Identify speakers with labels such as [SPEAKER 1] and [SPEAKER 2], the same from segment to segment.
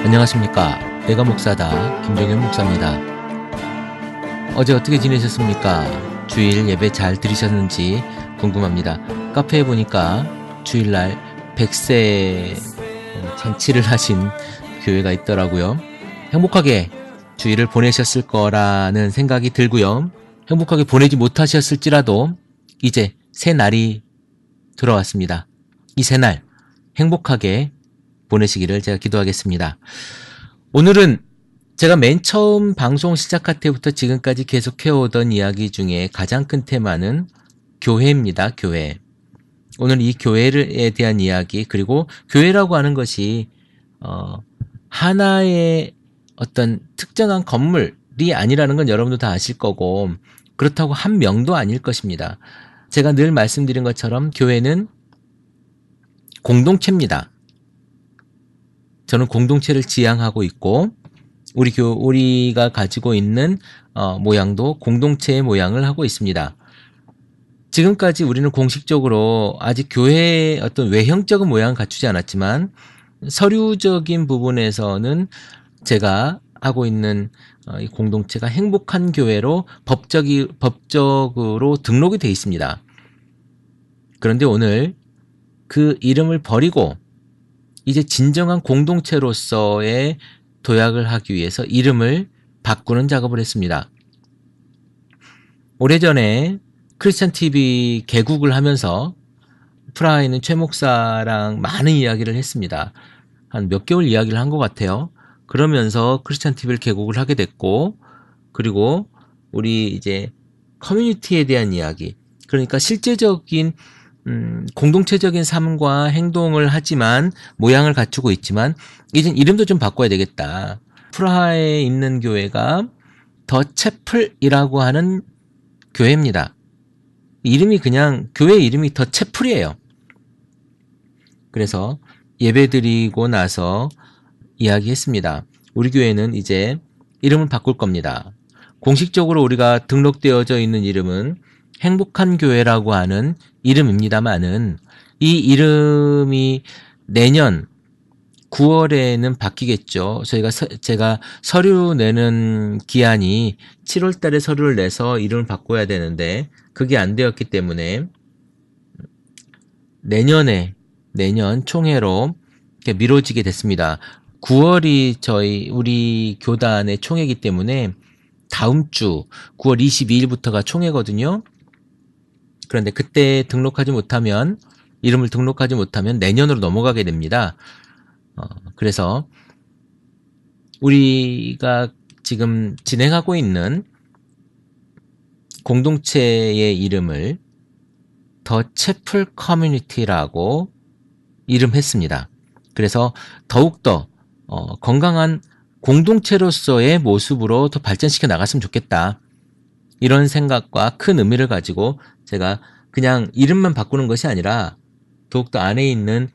[SPEAKER 1] 안녕하십니까. 내가 목사다 김종현 목사입니다. 어제 어떻게 지내셨습니까? 주일 예배 잘 들으셨는지 궁금합니다. 카페에 보니까 주일날 100세 잔치를 하신 교회가 있더라고요. 행복하게 주일을 보내셨을 거라는 생각이 들고요. 행복하게 보내지 못하셨을지라도 이제 새 날이 들어왔습니다. 이 새 날 행복하게 보내시기를 제가 기도하겠습니다. 오늘은 제가 맨 처음 방송 시작할 때부터 지금까지 계속 해오던 이야기 중에 가장 큰 테마는 교회입니다. 교회. 오늘 이 교회에 대한 이야기, 그리고 교회라고 하는 것이 하나의 어떤 특정한 건물이 아니라는 건 여러분도 다 아실 거고, 그렇다고 한 명도 아닐 것입니다. 제가 늘 말씀드린 것처럼 교회는 공동체입니다. 저는 공동체를 지향하고 있고, 우리가 가지고 있는 모양도 공동체의 모양을 하고 있습니다. 지금까지 우리는 공식적으로 아직 교회의 어떤 외형적인 모양을 갖추지 않았지만, 서류적인 부분에서는 제가 하고 있는 이 공동체가 행복한 교회로 법적으로 등록이 되어 있습니다. 그런데 오늘 그 이름을 버리고 이제 진정한 공동체로서의 도약을 하기 위해서 이름을 바꾸는 작업을 했습니다. 오래전에 크리스찬 TV 개국을 하면서 프라하에 있는 최 목사랑 많은 이야기를 했습니다. 한 몇 개월 이야기를 한 것 같아요. 그러면서 크리스찬 TV를 개국을 하게 됐고, 그리고 우리 이제 커뮤니티에 대한 이야기, 그러니까 실제적인 공동체적인 삶과 행동을 하지만 모양을 갖추고 있지만 이젠 이름도 좀 바꿔야 되겠다. 프라하에 있는 교회가 더 채플이라고 하는 교회입니다. 이름이 그냥 교회 이름이 더 채플이에요. 그래서 예배드리고 나서 이야기했습니다. 우리 교회는 이제 이름을 바꿀 겁니다. 공식적으로 우리가 등록되어져 있는 이름은 행복한 교회라고 하는 이름입니다만은 이 이름이 내년 9월에는 바뀌겠죠. 제가 서류 내는 기한이 7월 달에 서류를 내서 이름을 바꿔야 되는데 그게 안 되었기 때문에 내년 총회로 이렇게 미뤄지게 됐습니다. 9월이 우리 교단의 총회이기 때문에 다음 주 9월 22일부터가 총회거든요. 그런데 그때 이름을 등록하지 못하면 내년으로 넘어가게 됩니다. 그래서 우리가 지금 진행하고 있는 공동체의 이름을 더 채플 커뮤니티라고 이름했습니다. 그래서 더욱더 건강한 공동체로서의 모습으로 더 발전시켜 나갔으면 좋겠다. 이런 생각과 큰 의미를 가지고 제가 그냥 이름만 바꾸는 것이 아니라 더욱더 안에 있는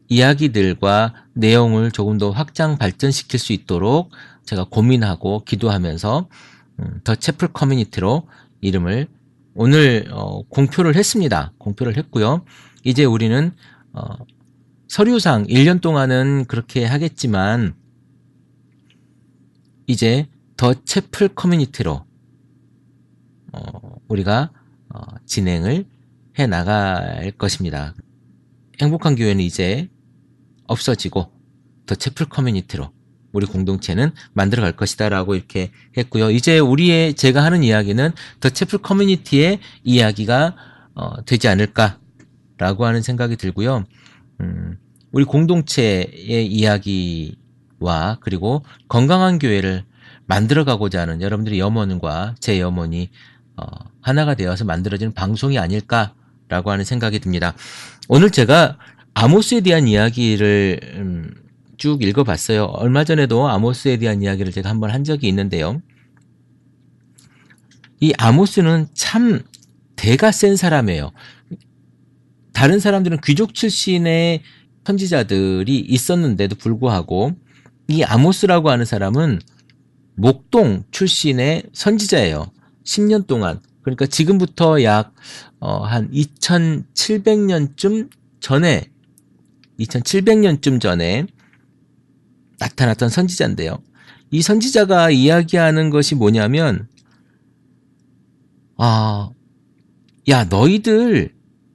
[SPEAKER 1] 이야기들과 내용을 조금 더 확장 발전시킬 수 있도록 제가 고민하고 기도하면서 더 채플 커뮤니티로 이름을 오늘 공표를 했습니다. 공표를 했고요. 이제 우리는 서류상 1년 동안은 그렇게 하겠지만 이제 더 채플 커뮤니티로 우리가 진행을 해 나갈 것입니다. 행복한 교회는 이제 없어지고 더 채플 커뮤니티로 우리 공동체는 만들어 갈 것이다 라고 이렇게 했고요. 이제 제가 하는 이야기는 더 채플 커뮤니티의 이야기가 되지 않을까 라고 하는 생각이 들고요. 우리 공동체의 이야기와 그리고 건강한 교회를 만들어가고자 하는 여러분들의 염원과 제 염원이 하나가 되어서 만들어지는 방송이 아닐까라고 하는 생각이 듭니다. 오늘 제가 아모스에 대한 이야기를 쭉 읽어봤어요. 얼마 전에도 아모스에 대한 이야기를 제가 한번 한 적이 있는데요. 이 아모스는 참 대가 센 사람이에요. 다른 사람들은 귀족 출신의 선지자들이 있었는데도 불구하고 이 아모스라고 하는 사람은 목동 출신의 선지자예요. 10년 동안. 그러니까 지금부터 약 한 2700년쯤 전에 나타났던 선지자인데요. 이 선지자가 이야기하는 것이 뭐냐면, 야, 너희들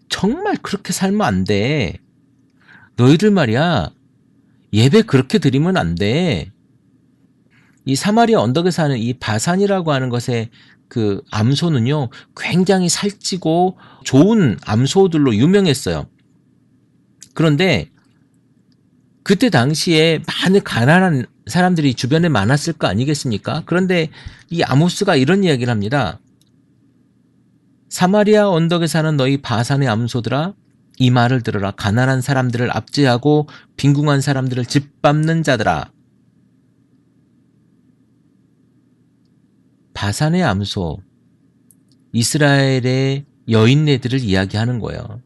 [SPEAKER 1] 정말 그렇게 살면 안 돼. 너희들 말이야, 예배 그렇게 드리면 안 돼. 이 사마리아 언덕에 사는 이 바산이라고 하는 것의 그 암소는요, 굉장히 살찌고 좋은 암소들로 유명했어요. 그런데 그때 당시에 많은 가난한 사람들이 주변에 많았을 거 아니겠습니까? 그런데 이 아모스가 이런 이야기를 합니다. 사마리아 언덕에 사는 너희 바산의 암소들아, 이 말을 들어라. 가난한 사람들을 압제하고 빈궁한 사람들을 짓밟는 자들아. 바산의 암소, 이스라엘의 여인네들을 이야기하는 거예요.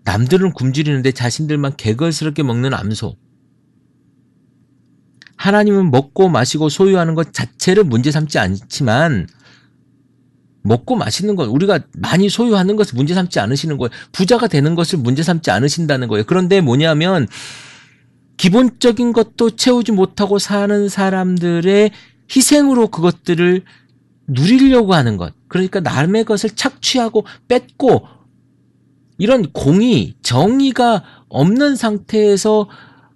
[SPEAKER 1] 남들은 굶주리는데 자신들만 개걸스럽게 먹는 암소. 하나님은 먹고 마시고 소유하는 것 자체를 문제 삼지 않지만, 먹고 마시는 것, 우리가 많이 소유하는 것을 문제 삼지 않으시는 거예요. 부자가 되는 것을 문제 삼지 않으신다는 거예요. 그런데 뭐냐면 기본적인 것도 채우지 못하고 사는 사람들의 희생으로 그것들을 누리려고 하는 것. 그러니까 남의 것을 착취하고 뺏고, 이런 공의, 정의가 없는 상태에서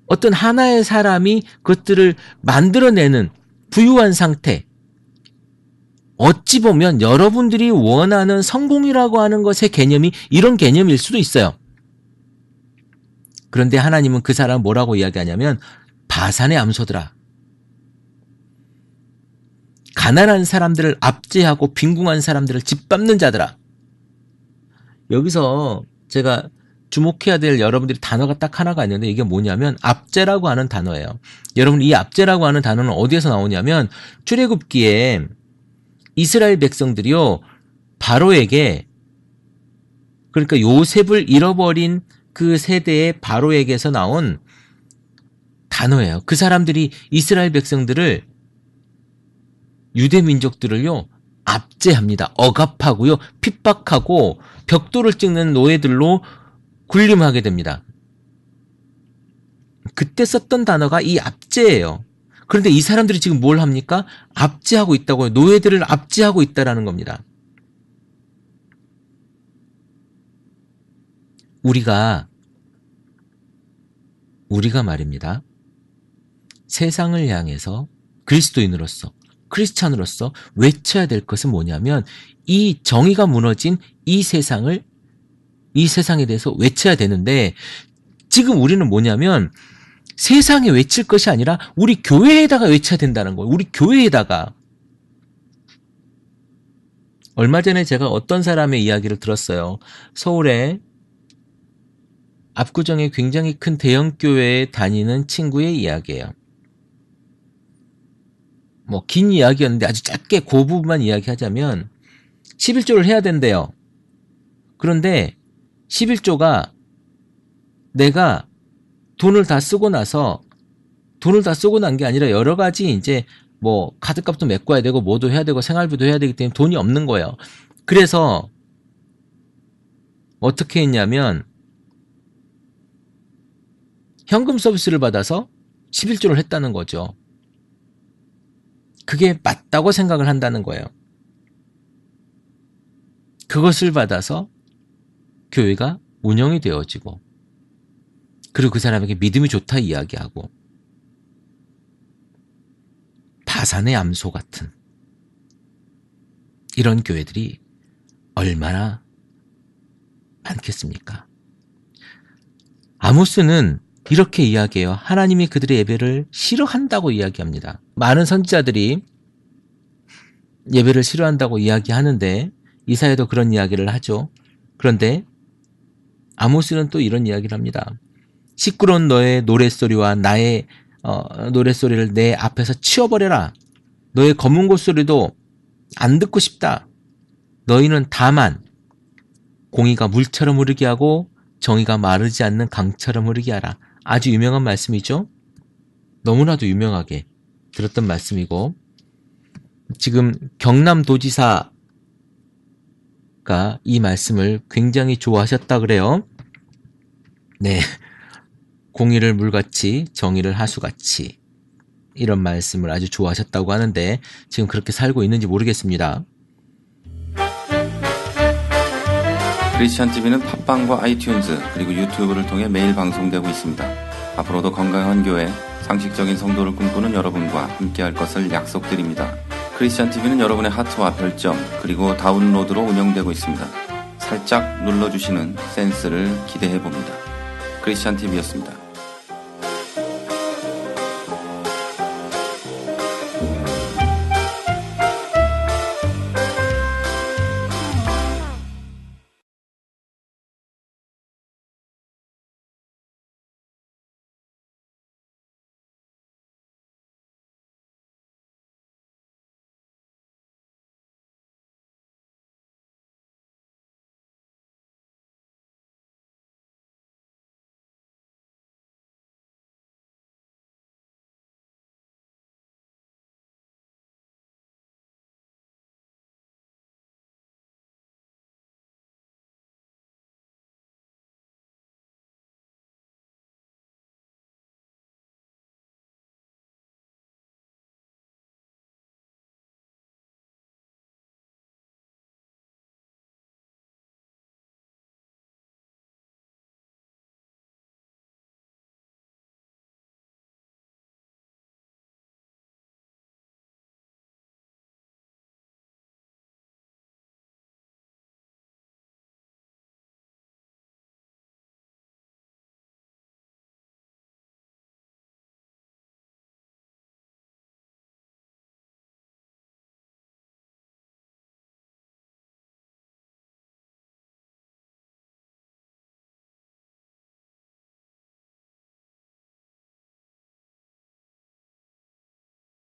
[SPEAKER 1] 어떤 하나의 사람이 그것들을 만들어내는 부유한 상태. 어찌 보면 여러분들이 원하는 성공이라고 하는 것의 개념이 이런 개념일 수도 있어요. 그런데 하나님은 그 사람을 뭐라고 이야기하냐면 바산의 암소들아. 가난한 사람들을 압제하고 빈궁한 사람들을 짓밟는 자들아. 여기서 제가 주목해야 될 여러분들이 단어가 딱 하나가 있는데 이게 뭐냐면 압제라고 하는 단어예요. 여러분, 이 압제라고 하는 단어는 어디에서 나오냐면 출애굽기에 이스라엘 백성들이요, 바로에게, 그러니까 요셉을 잃어버린 그 세대의 바로에게서 나온 단어예요. 그 사람들이 이스라엘 백성들을, 유대 민족들을요, 압제합니다. 억압하고요, 핍박하고 벽돌을 찍는 노예들로 군림하게 됩니다. 그때 썼던 단어가 이 압제예요. 그런데 이 사람들이 지금 뭘 합니까? 압제하고 있다고요. 노예들을 압제하고 있다라는 겁니다. 우리가 말입니다. 세상을 향해서 그리스도인으로서, 크리스찬으로서 외쳐야 될 것은 뭐냐면 이 정의가 무너진 이 세상에 대해서 외쳐야 되는데, 지금 우리는 뭐냐면 세상에 외칠 것이 아니라 우리 교회에다가 외쳐야 된다는 거예요. 우리 교회에다가. 얼마 전에 제가 어떤 사람의 이야기를 들었어요. 서울에 압구정에 굉장히 큰 대형 교회에 다니는 친구의 이야기예요. 뭐 긴 이야기였는데 아주 짧게 그 부분만 이야기하자면 11조를 해야 된대요. 그런데 11조가 내가 돈을 다 쓰고 난 게 아니라 여러 가지 이제 뭐 카드값도 메꿔야 되고 뭐도 해야 되고 생활비도 해야 되기 때문에 돈이 없는 거예요. 그래서 어떻게 했냐면 현금 서비스를 받아서 11조를 했다는 거죠. 그게 맞다고 생각을 한다는 거예요. 그것을 받아서 교회가 운영이 되어지고, 그리고 그 사람에게 믿음이 좋다 이야기하고, 바산의 암소 같은 이런 교회들이 얼마나 많겠습니까? 아모스는 이렇게 이야기해요. 하나님이 그들의 예배를 싫어한다고 이야기합니다. 많은 선지자들이 예배를 싫어한다고 이야기하는데 이사야도 그런 이야기를 하죠. 그런데 아모스는 또 이런 이야기를 합니다. 시끄러운 너의 노랫소리와 나의 노랫소리를 내 앞에서 치워버려라. 너의 검은 곳소리도 안 듣고 싶다. 너희는 다만 공의가 물처럼 흐르게 하고 정의가 마르지 않는 강처럼 흐르게 하라. 아주 유명한 말씀이죠. 너무나도 유명하게 들었던 말씀이고, 지금 경남도지사가 이 말씀을 굉장히 좋아하셨다 그래요. 네, 공의를 물같이 정의를 하수같이 이런 말씀을 아주 좋아하셨다고 하는데 지금 그렇게 살고 있는지 모르겠습니다.
[SPEAKER 2] 크리스찬TV는 팟빵과 아이튠즈 그리고 유튜브를 통해 매일 방송되고 있습니다. 앞으로도 건강한 교회, 상식적인 성도를 꿈꾸는 여러분과 함께할 것을 약속드립니다. 크리스찬TV는 여러분의 하트와 별점 그리고 다운로드로 운영되고 있습니다. 살짝 눌러주시는 센스를 기대해봅니다. 크리스찬TV였습니다.